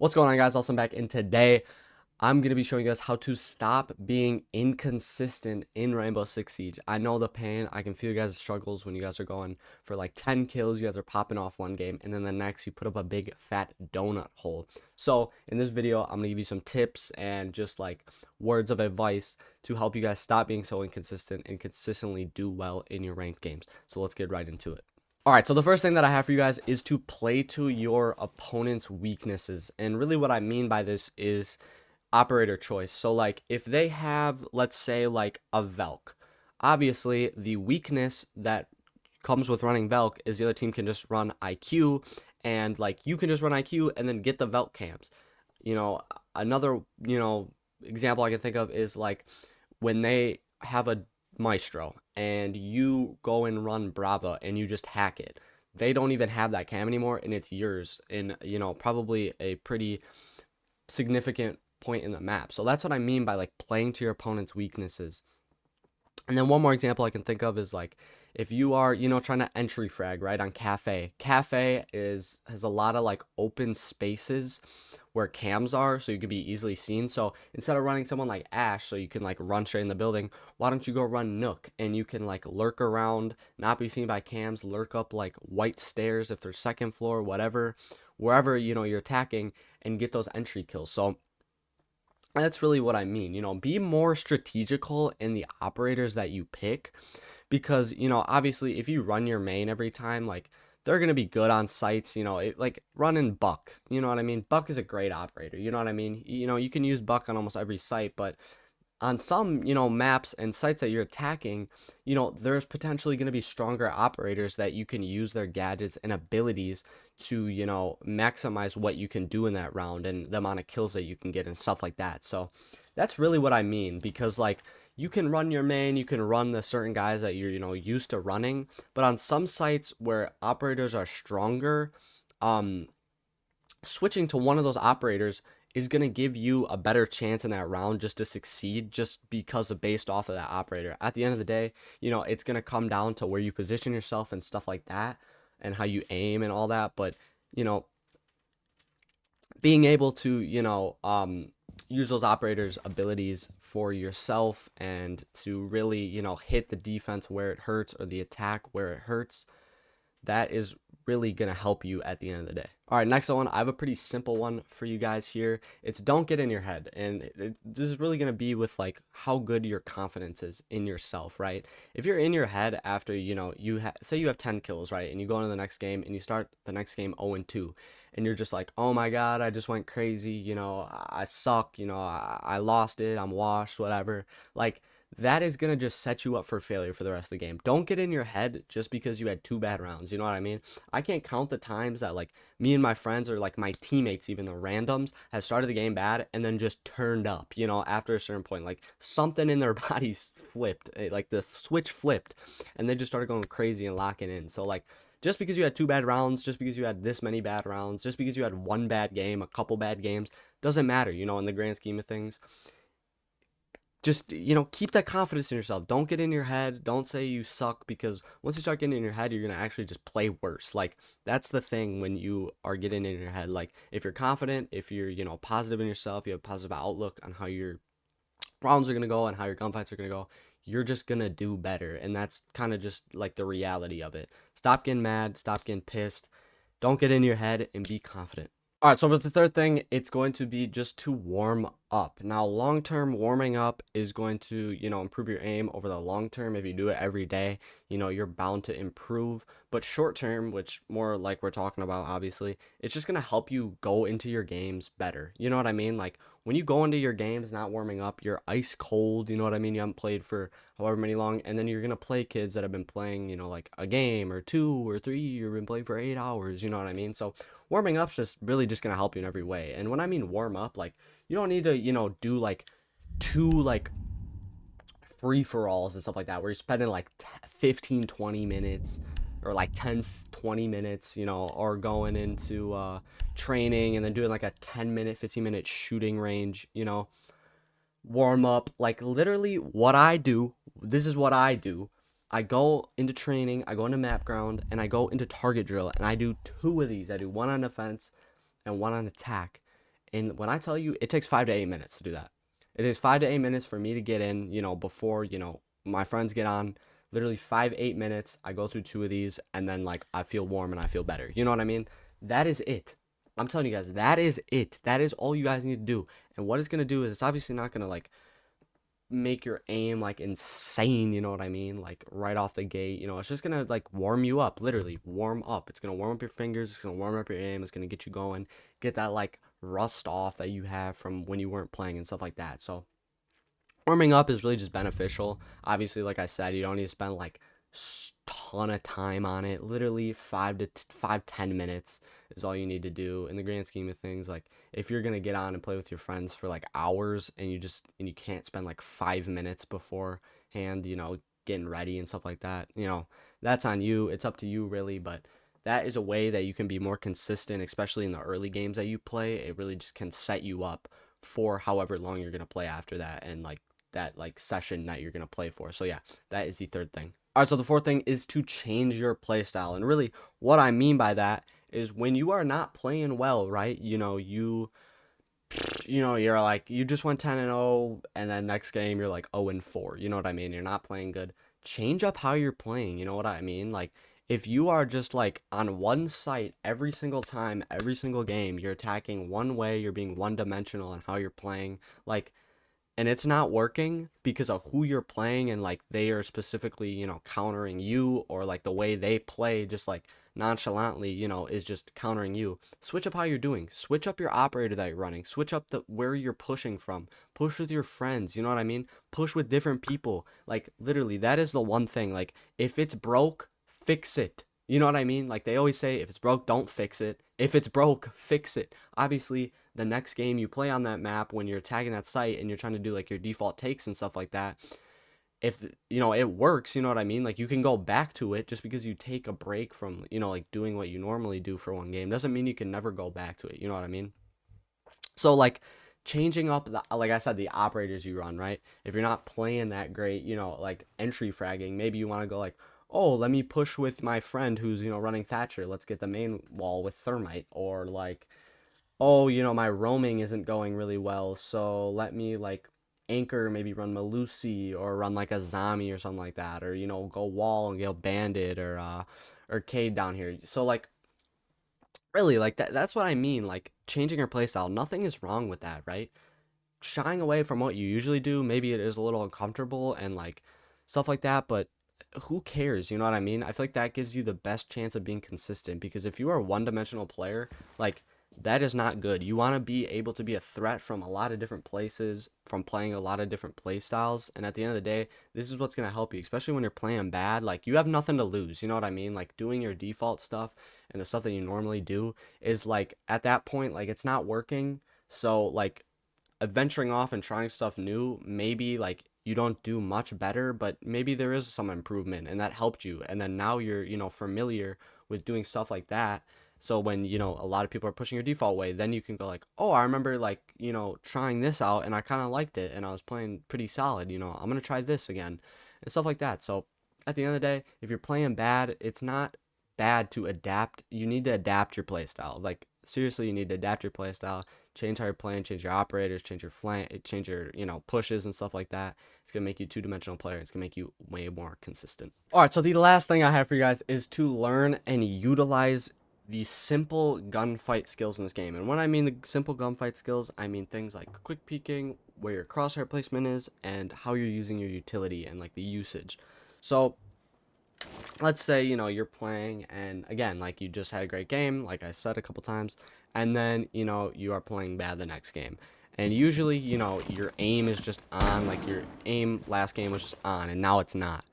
What's going on, guys? Awesome back, and today I'm going to be showing you guys how to stop being inconsistent in Rainbow Six Siege. I know the pain. I can feel you guys' struggles when you guys are going for like 10 kills. You guys are popping off one game, and then the next you put up a big fat donut hole. So in this video, I'm going to give you some tips and just like words of advice to help you guys stop being so inconsistent and consistently do well in your ranked games. So let's get right into it. Alright, so the first thing that I have for you guys is to play to your opponent's weaknesses. And really what I mean by this is operator choice. So like if they have, let's say, like a Velk, obviously the weakness that comes with running Velk is the other team can just run IQ, and like you can just run IQ and then get the Velk camps. Another, example I can think of is like when they have a Maestro and you go and run Brava and you just hack it. They don't even have that cam anymore, and it's yours in, probably a pretty significant point in the map. So that's what I mean by like playing to your opponent's weaknesses. And then one more example I can think of is like if you are, trying to entry frag, right, on Cafe. Cafe has a lot of like open spaces where cams are, so you can be easily seen. So instead of running someone like Ash so you can like run straight in the building, why don't you go run Nook and you can like lurk around, not be seen by cams, lurk up like white stairs if they're second floor, whatever, wherever you're attacking, and get those entry kills. So that's really what I mean. Be more strategical in the operators that you pick, because, obviously if you run your main every time, like they're going to be good on sites, like running Buck, you know what I mean? Buck is a great operator, you know what I mean? You can use Buck on almost every site, but on some, maps and sites that you're attacking, there's potentially going to be stronger operators that you can use their gadgets and abilities to, maximize what you can do in that round and the amount of kills that you can get and stuff like that. So that's really what I mean, because like you can run your main, you can run the certain guys that you're, used to running, but on some sites where operators are stronger, switching to one of those operators is going to give you a better chance in that round just to succeed, just because of based off of that operator. At the end of the day, it's going to come down to where you position yourself and stuff like that, and how you aim and all that. But you know being able to use those operators abilities for yourself and to really hit the defense where it hurts or the attack where it hurts, that is really going to help you at the end of the day. All right, next one, I have a pretty simple one for you guys here. It's don't get in your head. And this is really going to be with like how good your confidence is in yourself, right? If you're in your head after, say you have 10 kills, right? And you go into the next game and you start the next game 0-2, and you're just like, oh my God, I just went crazy. I suck, I lost it. I'm washed, whatever. Like, that is going to just set you up for failure for the rest of the game. Don't get in your head just because you had 2 bad rounds. You know what I mean? I can't count the times that like me and my friends, or like my teammates, even the randoms, has started the game bad and then just turned up, after a certain point. Like something in their bodies flipped, like the switch flipped, and they just started going crazy and locking in. So like, just because you had 2 bad rounds, just because you had this many bad rounds, just because you had one bad game, a couple bad games, doesn't matter, in the grand scheme of things. Just, keep that confidence in yourself. Don't get in your head. Don't say you suck, because once you start getting in your head, you're going to actually just play worse. Like, that's the thing when you are getting in your head. Like, if you're confident, if you're, positive in yourself, you have a positive outlook on how your rounds are going to go and how your gunfights are going to go, you're just going to do better. And that's kind of just like the reality of it. Stop getting mad. Stop getting pissed. Don't get in your head and be confident. All right, so for the third thing, it's going to be just to warm up. Now, long-term warming up is going to, improve your aim over the long term. If you do it every day, you're bound to improve. But short-term, which more like we're talking about, obviously, it's just going to help you go into your games better. You know what I mean? Like, when you go into your games not warming up, you're ice cold, you know what I mean? You haven't played for however many long, and then you're going to play kids that have been playing, like a game or 2 or 3, you've been playing for 8 hours, you know what I mean? So warming up's just really just going to help you in every way. And when I mean warm up, like, you don't need to, do like 2 like free-for-alls and stuff like that where you're spending like 15, 20 minutes, or like 10, 20 minutes, or going into training and then doing like a 10-minute, 15-minute shooting range, warm up. Like, literally what I do, this is what I do. I go into training, I go into map ground, and I go into target drill, and I do 2 of these. I do one on defense and one on attack. And when I tell you, it takes 5 to 8 minutes to do that. It takes 5 to 8 minutes for me to get in, before, my friends get on. Literally 5, 8 minutes. I go through two of these, and then like I feel warm and I feel better. You know what I mean? That is it. I'm telling you guys, that is it. That is all you guys need to do. And what it's gonna do is it's obviously not gonna like make your aim like insane, you know what I mean? Like right off the gate, it's just gonna like warm you up, literally warm up. It's gonna warm up your fingers, it's gonna warm up your aim, it's gonna get you going, get that like rust off that you have from when you weren't playing and stuff like that. So warming up is really just beneficial. Obviously, like I said, you don't need to spend like ton of time on it. Literally 5 to 10 minutes is all you need to do in the grand scheme of things. Like if you're gonna get on and play with your friends for like hours and you can't spend like 5 minutes beforehand, getting ready and stuff like that, that's on you. It's up to you really, but that is a way that you can be more consistent, especially in the early games that you play. It really just can set you up for however long you're gonna play after that, and like that like session that you're gonna play for. So yeah, that is the third thing. All right, so the fourth thing is to change your play style. And really what I mean by that is when you are not playing well, right? You're like you just went 10-0 and then next game you're like 0-4. You know what I mean? You're not playing good. Change up how you're playing, you know what I mean? Like if you are just like on one site every single time, every single game, you're attacking one way, you're being one-dimensional in how you're playing, like and it's not working because of who you're playing and like they are specifically, countering you, or like the way they play just like nonchalantly, is just countering you. Switch up how you're doing. Switch up your operator that you're running. Switch up the where you're pushing from. Push with your friends, you know what I mean? Push with different people. Like literally that is the one thing. Like if it's broke, fix it. You know what I mean? Like they always say, if it's broke, don't fix it. If it's broke, fix it. Obviously, the next game you play on that map when you're tagging that site and you're trying to do like your default takes and stuff like that, if it works, you know what I mean? Like you can go back to it. Just because you take a break from, like doing what you normally do for one game doesn't mean you can never go back to it. You know what I mean? So like changing up the, like I said, the operators you run, right? If you're not playing that great, like entry fragging, maybe you want to go like, oh, let me push with my friend who's, running Thatcher. Let's get the main wall with Thermite. Or like, oh, my roaming isn't going really well, so let me like anchor, maybe run Malusi or run like a zombie or something like that, or go wall and go bandit or Cade down here. So like really like that's what I mean, like changing your playstyle. Nothing is wrong with that, right? Shying away from what you usually do, maybe it is a little uncomfortable and like stuff like that, but who cares? You know what I mean? I feel like that gives you the best chance of being consistent, because if you are a one-dimensional player, like that is not good. You want to be able to be a threat from a lot of different places, from playing a lot of different play styles, and at the end of the day, this is what's going to help you, especially when you're playing bad. Like you have nothing to lose, you know what I mean? Like doing your default stuff and the stuff that you normally do is like at that point like it's not working. So like venturing off and trying stuff new, maybe like you don't do much better, but maybe there is some improvement and that helped you. And then now you're, familiar with doing stuff like that. So when, a lot of people are pushing your default way, then you can go like, oh, I remember like, trying this out and I kind of liked it and I was playing pretty solid, I'm going to try this again and stuff like that. So at the end of the day, if you're playing bad, it's not bad to adapt. You need to adapt your play style. Like seriously, you need to adapt your play style, change how you're playing, change your operators, change your flank, change your, pushes and stuff like that. It's going to make you two-dimensional player. It's going to make you way more consistent. All right, so the last thing I have for you guys is to learn and utilize the simple gunfight skills in this game. And when I mean the simple gunfight skills, I mean things like quick peeking, where your crosshair placement is, and how you're using your utility and like the usage. So let's say you're playing, and again, like you just had a great game, like I said a couple times, and then you are playing bad the next game, and usually your aim is just on, like your aim last game was just on and now it's not.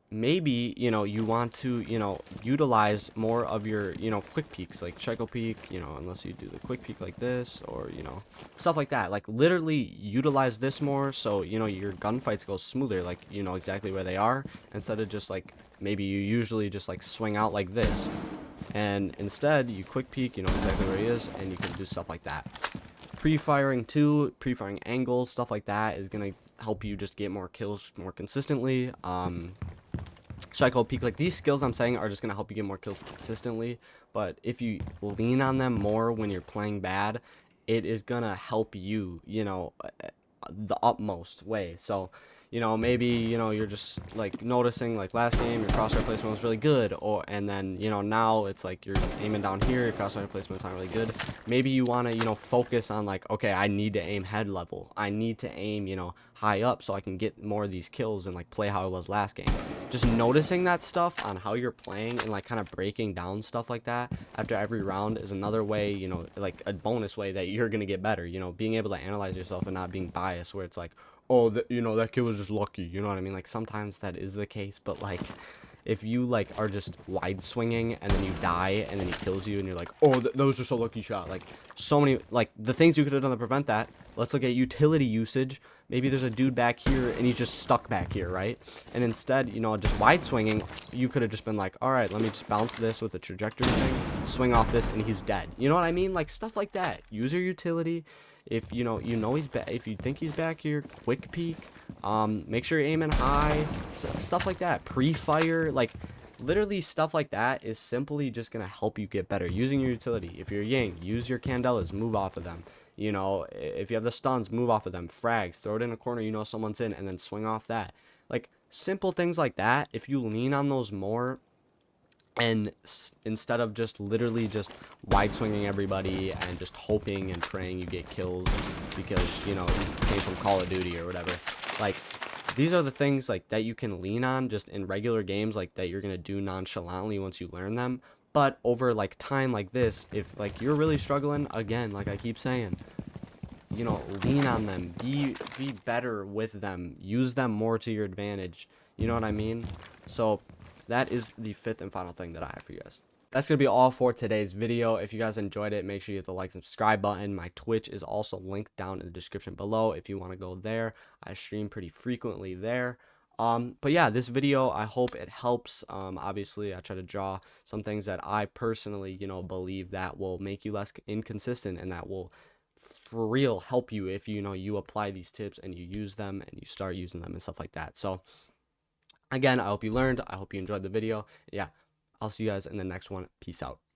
Maybe you want to utilize more of your quick peeks, like Checo peek, unless you do the quick peek like this, or stuff like that. Like literally utilize this more, so your gunfights go smoother, like exactly where they are, instead of just like maybe you usually just like swing out like this, and instead you quick peek, exactly where he is, and you can do stuff like that. Pre-firing too, pre-firing angles, stuff like that is gonna help you just get more kills more consistently. Psycho peek, like these skills I'm saying are just gonna help you get more kills consistently, but if you lean on them more when you're playing bad, it is gonna help you, the utmost way. So, maybe, you're just like noticing like last game your crosshair placement was really good, or and then, now it's like you're aiming down here, your crosshair placement's not really good. Maybe you want to, focus on like, okay, I need to aim head level. I need to aim, high up so I can get more of these kills and like play how I was last game. Just noticing that stuff on how you're playing and like kind of breaking down stuff like that after every round is another way, like a bonus way that you're gonna get better. Being able to analyze yourself and not being biased, where it's like, oh, that kid was just lucky. You know what I mean? Like sometimes that is the case, but like if you like are just wide swinging and then you die and then he kills you and you're like, oh, that was just a lucky shot. Like so many, like the things you could have done to prevent that. Let's look at utility usage. Maybe there's a dude back here and he's just stuck back here, right? And instead, just wide swinging, you could have just been like, all right, let me just bounce this with a trajectory thing, swing off this, and he's dead. You know what I mean? Like stuff like that. Use your utility. If he's back, if you think he's back here, quick peek. Make sure you're aiming high. Stuff like that. Pre-fire, like literally stuff like that is simply just gonna help you get better using your utility. If you're Yang, use your Candelas, move off of them. If you have the stuns, move off of them. Frags, throw it in a corner, someone's in, and then swing off that. Like simple things like that. If you lean on those more, and instead of just literally just wide swinging everybody and just hoping and praying you get kills because you came from Call of Duty or whatever, like these are the things like that you can lean on just in regular games, like that you're gonna do nonchalantly once you learn them. But over like time like this, if like you're really struggling, again, like I keep saying, lean on them, be better with them, use them more to your advantage. You know what I mean? So that is the fifth and final thing that I have for you guys. That's going to be all for today's video. If you guys enjoyed it, make sure you hit the like and subscribe button. My Twitch is also linked down in the description below if you want to go there. I stream pretty frequently there. But yeah, this video, I hope it helps. Obviously I try to draw some things that I personally, believe that will make you less inconsistent and that will for real help you if you apply these tips and you use them and you start using them and stuff like that. So again, I hope you learned. I hope you enjoyed the video. Yeah, I'll see you guys in the next one. Peace out.